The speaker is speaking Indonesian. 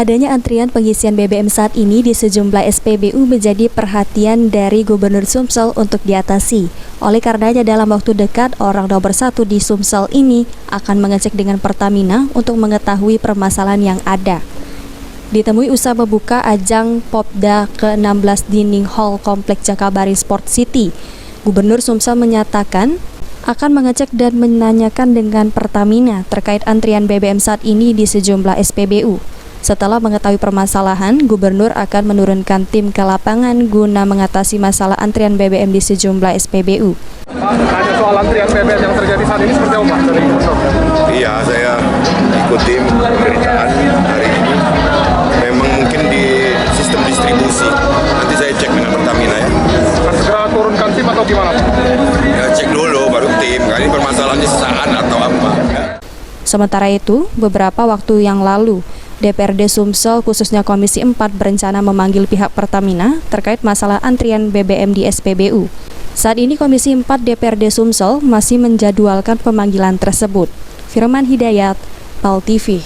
Adanya antrian pengisian BBM saat ini di sejumlah SPBU menjadi perhatian dari Gubernur Sumsel untuk diatasi. Oleh karenanya dalam waktu dekat, orang nomor 1 di Sumsel ini akan mengecek dengan Pertamina untuk mengetahui permasalahan yang ada. Ditemui usai membuka ajang Popda ke-16 Dining Hall Kompleks Jakabaring Sport City, Gubernur Sumsel menyatakan akan mengecek dan menanyakan dengan Pertamina terkait antrian BBM saat ini di sejumlah SPBU. Setelah mengetahui permasalahan, Gubernur akan menurunkan tim ke lapangan guna mengatasi masalah antrian BBM di sejumlah SPBU. Tanya soal antrian BBM yang terjadi saat ini seperti apa, Pak? Iya, saya ikuti pemberitaan hari ini. Memang mungkin di sistem distribusi. Nanti saya cek dengan Pertamina ya. Akan segera turunkan tim atau gimana, Pak? Ya, cek dulu baru tim. Kali ini permasalahannya sesaat atau apa. Ya. Sementara itu, beberapa waktu yang lalu, DPRD Sumsel khususnya Komisi 4 berencana memanggil pihak Pertamina terkait masalah antrian BBM di SPBU. Saat ini Komisi 4 DPRD Sumsel masih menjadwalkan pemanggilan tersebut. Firman Hidayat, PAL TV.